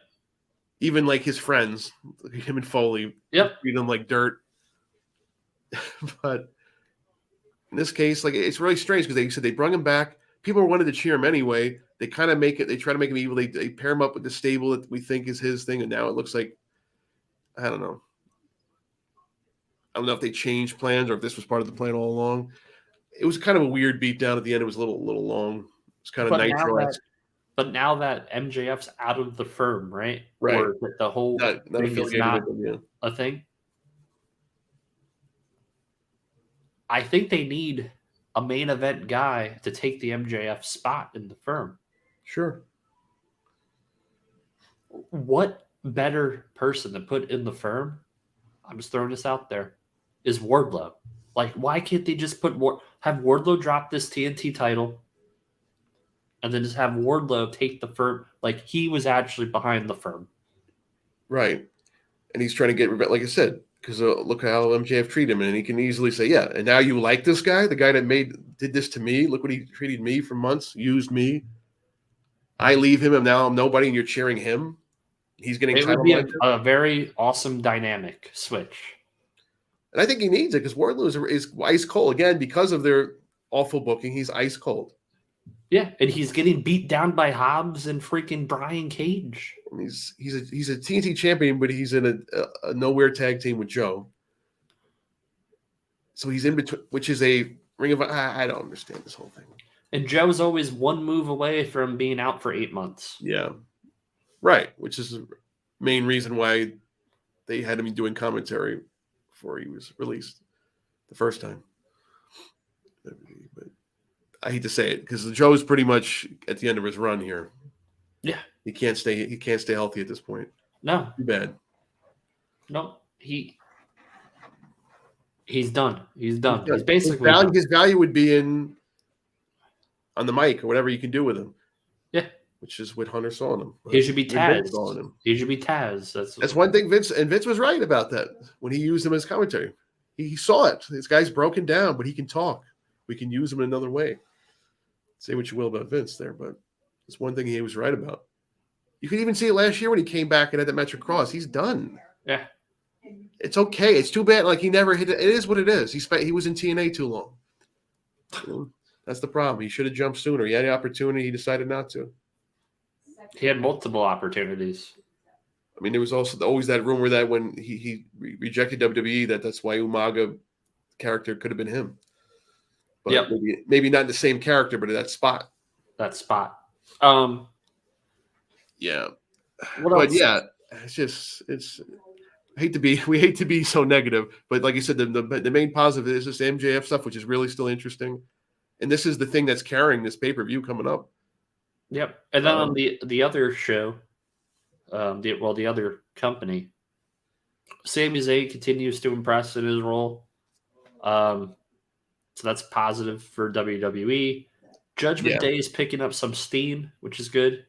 Even like his friends, like him and Foley. Yep. Treat him like dirt. But in this case, like it's really strange because they said they brought him back. people wanted to cheer him anyway. They kind of make it. They try to make him evil. They pair him up with the stable that we think is his thing, and now it looks like I don't know. I don't know if they changed plans or if this was part of the plan all along. It was kind of a weird beatdown at the end. It was a little long. It's kind of nitro. But now that MJF's out of the firm, right? Right. Or that the whole not thing is not a thing. I think they need a main event guy to take the MJF spot in the firm. Sure. What better person to put in the firm? I'm just throwing this out there. Is Wardlow. Like, why can't they just have Wardlow drop this TNT title and then just have Wardlow take the firm? Like, he was actually behind the firm. Right. And he's trying to get, like I said, because look how MJF treated him. And he can easily say, yeah, and now you like this guy? The guy that did this to me? Look what he treated me for months, used me. I leave him, and now I'm nobody, and you're cheering him? He's getting it would be a very awesome dynamic switch. And I think he needs it because Wardlow is ice cold. Again, because of their awful booking, he's ice cold. Yeah, and he's getting beat down by Hobbs and freaking Brian Cage. And he's a TNT champion, but he's in a nowhere tag team with Joe. So he's in between, which is a Ring of I don't understand this whole thing. And Joe's always one move away from being out for 8 months. Yeah. Right, which is the main reason why they had him doing commentary before he was released the first time. But I hate to say it because Joe's pretty much at the end of his run here. Yeah, he can't stay healthy at this point. No, too bad. No, he's done. He's done. He's basically his value would be on the mic or whatever you can do with him. Yeah. Which is what Hunter saw in him. He should be Taz. He should be Taz. That's one thing Vince was right about that when he used him as commentary. He saw it. This guy's broken down, but he can talk. We can use him in another way. Say what you will about Vince there, but it's one thing he was right about. You could even see it last year when he came back and had the Metro Cross. He's done. Yeah. It's okay. It's too bad. Like he never hit it. It is what it is. He was in TNA too long. That's the problem. He should have jumped sooner. He had the opportunity. He decided not to. He had multiple opportunities. I mean, there was also always that rumor that when he rejected WWE, that's why Umaga character could have been him. But yep. maybe not the same character, but that spot. Yeah. What else? Yeah, we hate to be so negative, but like you said, the main positive is this MJF stuff, which is really still interesting. And this is the thing that's carrying this pay-per-view coming up. Yep. And then on the other show, the other company, Sami Zayn continues to impress in his role. So that's positive for WWE. Judgment Day is picking up some steam, which is good.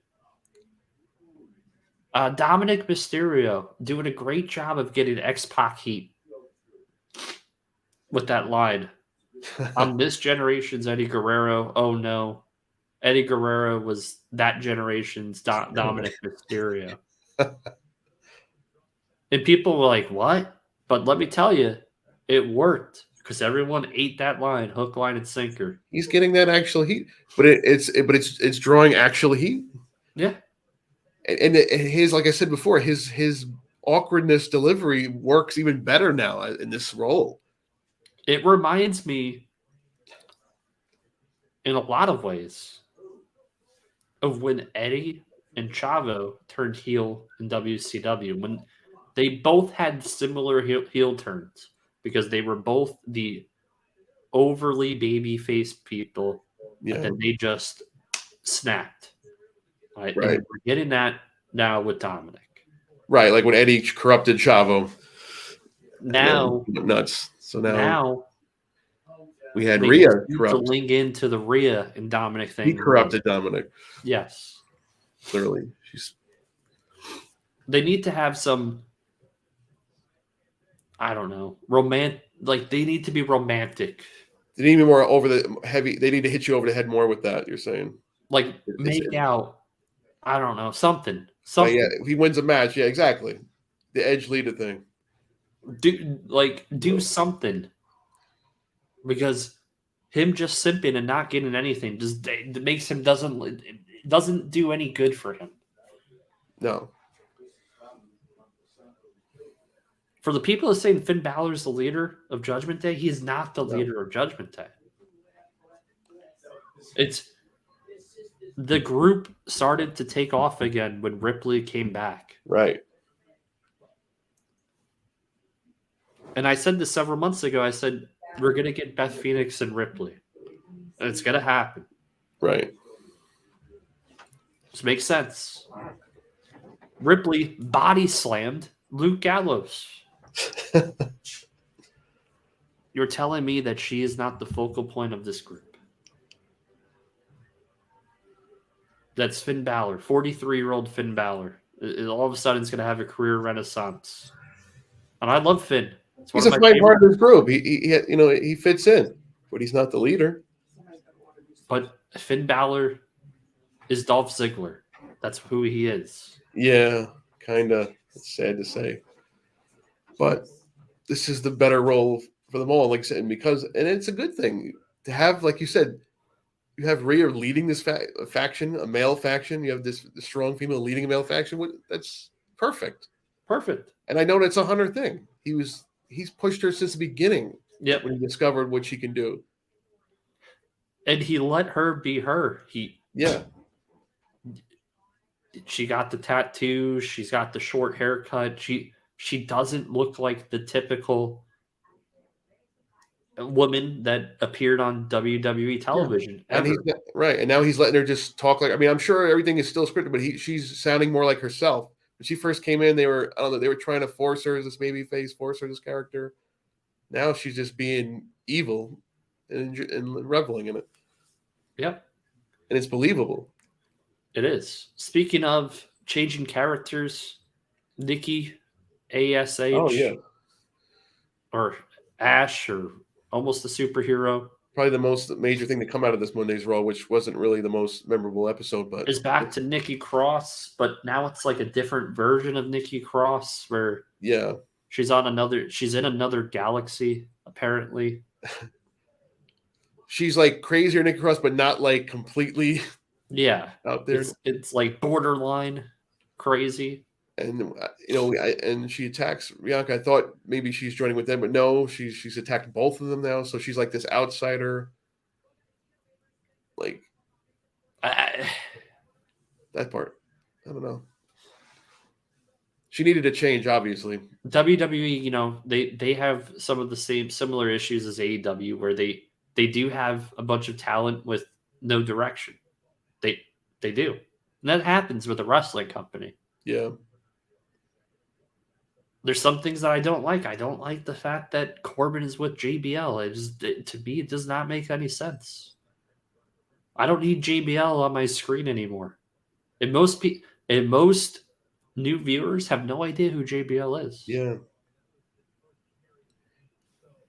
Dominic Mysterio doing a great job of getting X-Pac heat with that line. On this generation's Eddie Guerrero, oh no. Eddie Guerrero was that generation's Dominic Mysterio. And people were like, what? But let me tell you, it worked because everyone ate that line, hook, line, and sinker. He's getting that actual heat, but it's drawing actual heat. Yeah. And his, like I said before, his awkwardness delivery works even better now in this role. It reminds me, in a lot of ways, of when Eddie and Chavo turned heel in WCW, when they both had similar heel turns because they were both the overly babyface people, and then they just snapped. Right. And we're getting that now with Dominic. Right, like when Eddie corrupted Chavo. Now nuts. So now we had Rhea to link into the Rhea and Dominic thing. He corrupted Dominic. Yes. Clearly. They need to have some, I don't know, they need to be romantic. They need to be more over the heavy. They need to hit you over the head more with that, you're saying. Like make out, I don't know, something. Yeah, if he wins a match, yeah, exactly. The Edge leader thing. Do something. Because him just simping and not getting anything just it makes him doesn't do any good for him. No. For the people that say Finn Balor is the leader of Judgment Day, he's not the leader of Judgment Day. It's the group started to take off again when Ripley came back. Right. And I said this several months ago. I said, we're going to get Beth Phoenix and Ripley. And it's going to happen. Right. This makes sense. Ripley body slammed Luke Gallows. You're telling me that she is not the focal point of this group. That's Finn Balor, 43-year-old Finn Balor. All of a sudden, it's going to have a career renaissance. And I love Finn. He's a fine part of this group. He fits in, but he's not the leader. But Finn Balor is Dolph Ziggler. That's who he is. Yeah, kind of. It's sad to say. But this is the better role for them all, like I said, and it's a good thing to have, like you said, you have Rhea leading this faction, a male faction. You have this strong female leading a male faction. That's perfect. Perfect. And I know that's a Hunter thing. He's pushed her since the beginning. Yep. When he discovered what she can do. And he let her be her. She got the tattoo. She's got the short haircut. She doesn't look like the typical woman that appeared on WWE television. Yeah. And right. And now he's letting her just talk like, I'm sure everything is still scripted, but she's sounding more like herself. When she first came in, they were trying to force her as this babyface, force her this character. Now she's just being evil and reveling in it. Yep. And it's believable. It is. Speaking of changing characters, Nikki ASH. Oh, yeah. Or Ash, or almost a superhero. Probably the most major thing to come out of this Monday's Raw, which wasn't really the most memorable episode, but is back to Nikki Cross, but now it's like a different version of Nikki Cross where she's in another galaxy, apparently. She's like crazier Nikki Cross, but not like completely out there. It's like borderline crazy. And and she attacks Bianca. I thought maybe she's joining with them, but no, she's attacked both of them now. So she's like this outsider. Like that part, I don't know. She needed a change, obviously. WWE, they have some of the similar issues as AEW, where they do have a bunch of talent with no direction. They do, and that happens with a wrestling company. Yeah. There's some things that I don't like. I don't like the fact that Corbin is with JBL. To me, it does not make any sense. I don't need JBL on my screen anymore. And most new viewers have no idea who JBL is. Yeah.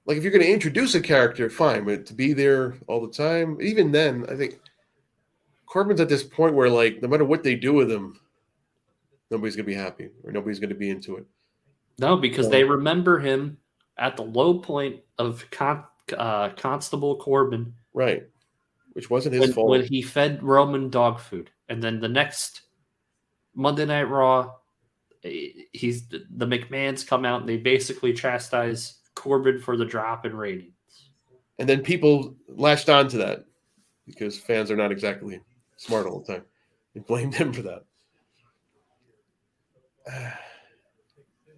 Like if you're going to introduce a character, fine, but to be there all the time, even then, I think Corbin's at this point where, like, no matter what they do with him, nobody's going to be happy or nobody's going to be into it. No, because they remember him at the low point of Constable Corbin. Right. Which wasn't his fault. When he fed Roman dog food. And then the next Monday Night Raw, the McMahons come out and they basically chastise Corbin for the drop in ratings. And then people latched on to that because fans are not exactly smart all the time. They blamed him for that.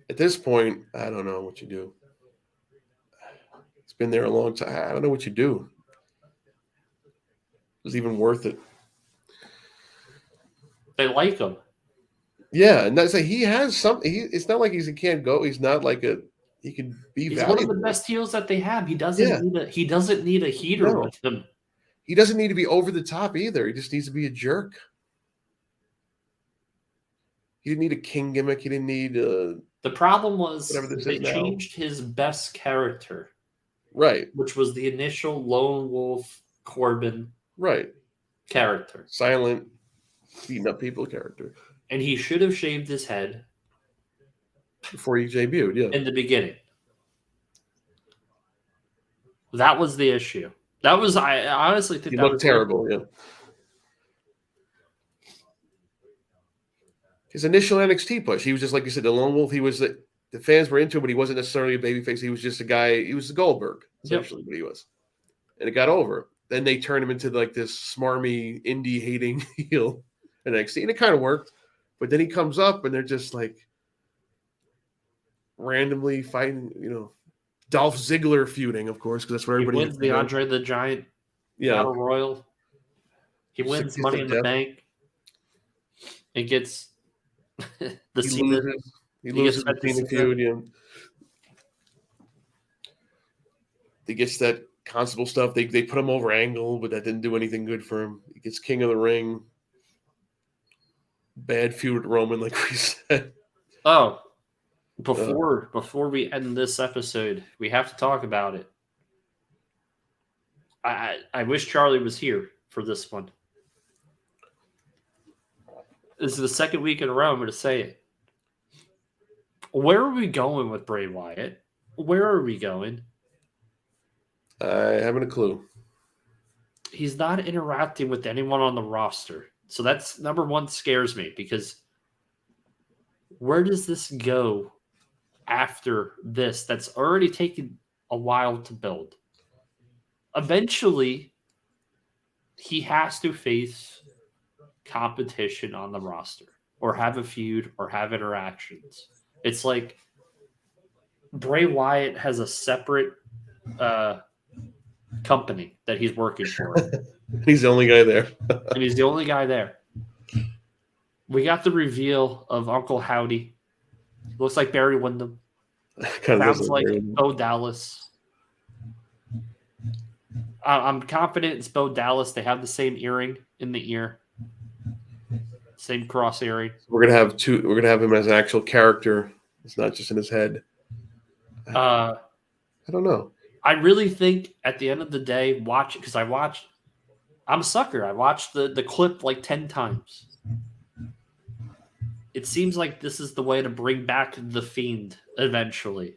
At this point, I don't know what you do. It's been there a long time. I don't know what you do. Is it even worth it? They like him. Yeah, and that's like he has something. It's not like he can't go. He's not like he can be. He's valuable. one of the best heels that they have. He doesn't need a heater with him. He doesn't need to be over the top either. He just needs to be a jerk. He didn't need a king gimmick. He didn't need The problem was they changed his best character. Right. Which was the initial Lone Wolf Corbin character. Silent, beating up people character. And he should have shaved his head. Before he debuted, in the beginning. That was the issue. That was I honestly think He that looked was terrible. Yeah. His initial NXT push, he was just like you said, the lone wolf. He was the fans were into him, but he wasn't necessarily a babyface. He was just a guy. He was the Goldberg, Yep. essentially, what he was. And it got over. Then they turned him into like this smarmy indie hating heel in NXT, and it kind of worked. But then he comes up, and they're just like randomly fighting, Dolph Ziggler feuding, of course, because that's what He everybody wins the Andre the Giant Battle Royal. He wins 60th Money of in the Death. Bank. It gets the He Cena. loses. He he loses gets the Cena Cena. feud. Yeah. He gets that Constable stuff. They put him over Angle, but that didn't do anything good for him. He gets King of the Ring. Bad feud with Roman, like we said. Oh, before we end this episode, we have to talk about it. I wish Charlie was here for this one. This is the second week in a row I'm going to say it. Where are we going with Bray Wyatt? Where are we going? I haven't a clue. He's not interacting with anyone on the roster. So that's number one, scares me, because where does this go after this? That's already taken a while to build. Eventually, he has to face competition on the roster or have a feud or have interactions. It's like Bray Wyatt has a separate company that he's working for. He's the only guy there. And he's the only guy there. We got the reveal of Uncle Howdy. Looks like Barry Windham. Sounds like Bo Dallas. I'm confident it's Bo Dallas. They have the same earring in the ear. Same cross earring. We're gonna have two. We're gonna have him as an actual character. It's not just in his head. I don't know. I really think at the end of the day, watch it, because I'm a sucker. I watched the clip like 10 times. It seems like this is the way to bring back the Fiend eventually.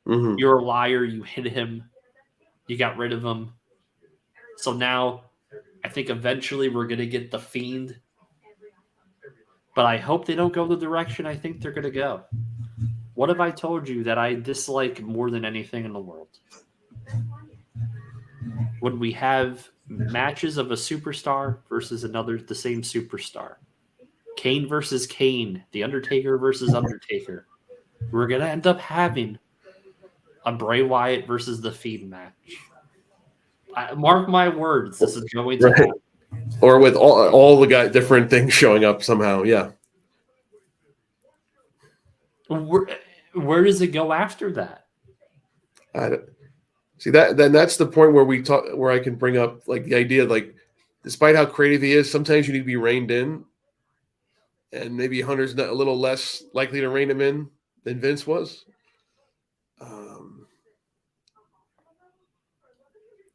Mm-hmm. You're a liar. You hit him. You got rid of him. So now I think eventually we're going to get the Fiend. But I hope they don't go the direction I think they're going to go. What have I told you that I dislike more than anything in the world? When we have matches of a superstar versus the same superstar. Kane versus Kane. The Undertaker versus Undertaker. We're going to end up having a Bray Wyatt versus the Fiend match. Mark my words, this is going to happen. Or with all the guys, different things showing up somehow. Yeah. Where does it go after that? See that? Then that's the point where we talk. Where I can bring up like the idea, like, despite how creative he is, sometimes you need to be reined in, and maybe Hunter's a little less likely to rein him in than Vince was.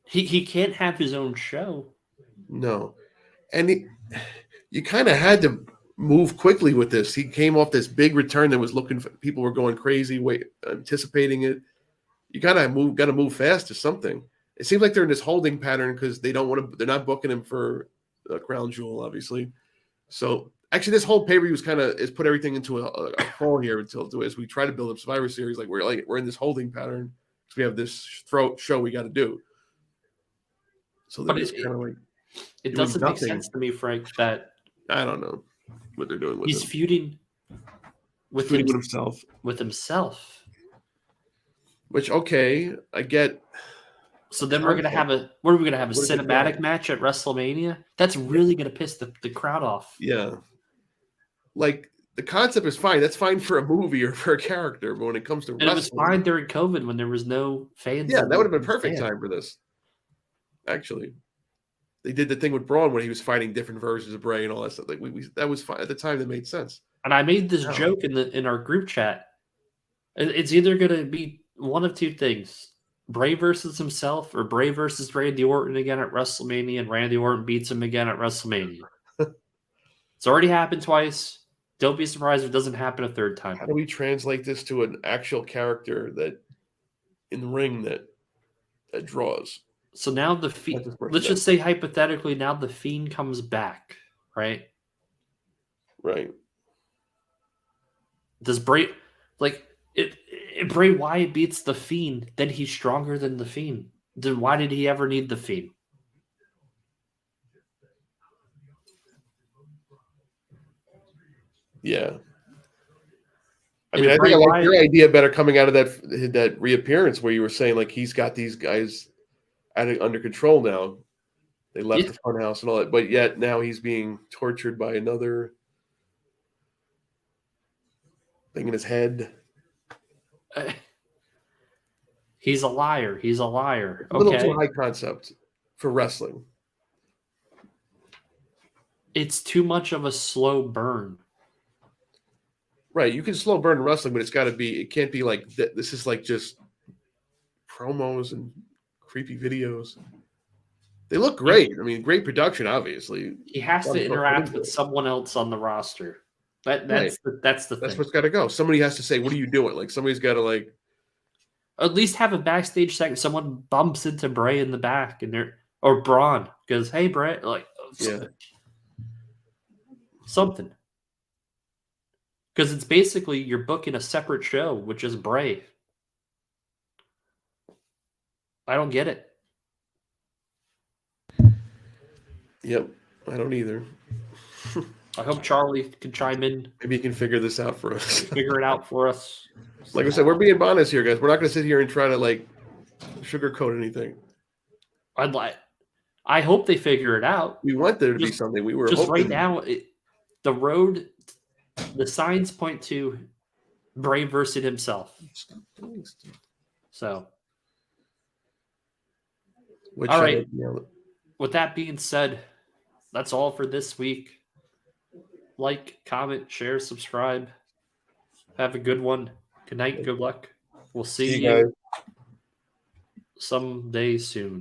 He can't have his own show. No, and you kind of had to move quickly with this. He came off this big return that was looking for, people were going crazy, anticipating it. You got to move fast to something. It seems like they're in this holding pattern because they're not booking him for Crown Jewel, obviously. So actually, this whole pay-per-view is put everything into a hole here as we try to build up Survivor Series. Like we're in this holding pattern because we have this show we got to do. So they're just kind of like, it doesn't make sense to me, Frank, that I don't know what they're doing with he's him. feuding with himself. With himself. Which, okay, I get. So then we're gonna have a cinematic match at WrestleMania? That's really gonna piss the crowd off. Yeah. Like, the concept is fine. That's fine for a movie or for a character, but when it comes to wrestling, it was fine during COVID when there was no fans. Yeah, that would have been perfect time for this. Actually, they did the thing with Braun when he was fighting different versions of Bray and all that stuff. Like that was fine at the time. That made sense. And I made this joke in our group chat. It's either going to be one of two things: Bray versus himself, or Bray versus Randy Orton again at WrestleMania, and Randy Orton beats him again at WrestleMania. It's already happened twice. Don't be surprised if it doesn't happen a third time. How do we translate this to an actual character that in the ring that draws? So now the Fiend. That's just Let's just say hypothetically, now the Fiend comes back, right? Right. Does Bray like it? If Bray Wyatt beats the Fiend, then he's stronger than the Fiend. Then why did he ever need the Fiend? Yeah. I And mean, if I Bray think I like Wyatt- your idea better coming out of that reappearance where you were saying like he's got these guys under control now. They left Yeah. the funhouse and all that, but yet now he's being tortured by another thing in his head. He's a liar. He's a liar. A little Okay. too high concept for wrestling. It's too much of a slow burn. Right. You can slow burn wrestling, but it can't be like this is like just promos and creepy videos. They look great. I mean, great production, obviously. He has to interact with someone else on the roster. That's the thing. That's what's got to go. Somebody has to say, "What are you doing?" Like somebody's got to like at least have a backstage segment. Someone bumps into Bray in the back, or Braun goes, "Hey, Bray," like something. Because it's basically you're booking a separate show, which is Bray. I don't get it. Yep, I don't either. I hope Charlie can chime in. Maybe you can figure this out for us. Figure it out for us. Like I said, we're being honest here, guys. We're not going to sit here and try to like sugarcoat anything. I hope they figure it out. We want there to be something. We were just hoping. Right now. The signs point to Bray versus himself. So, all right. With that being said, that's all for this week. Like, comment, share, subscribe. Have a good one. Good night. Good luck. We'll see you guys someday soon.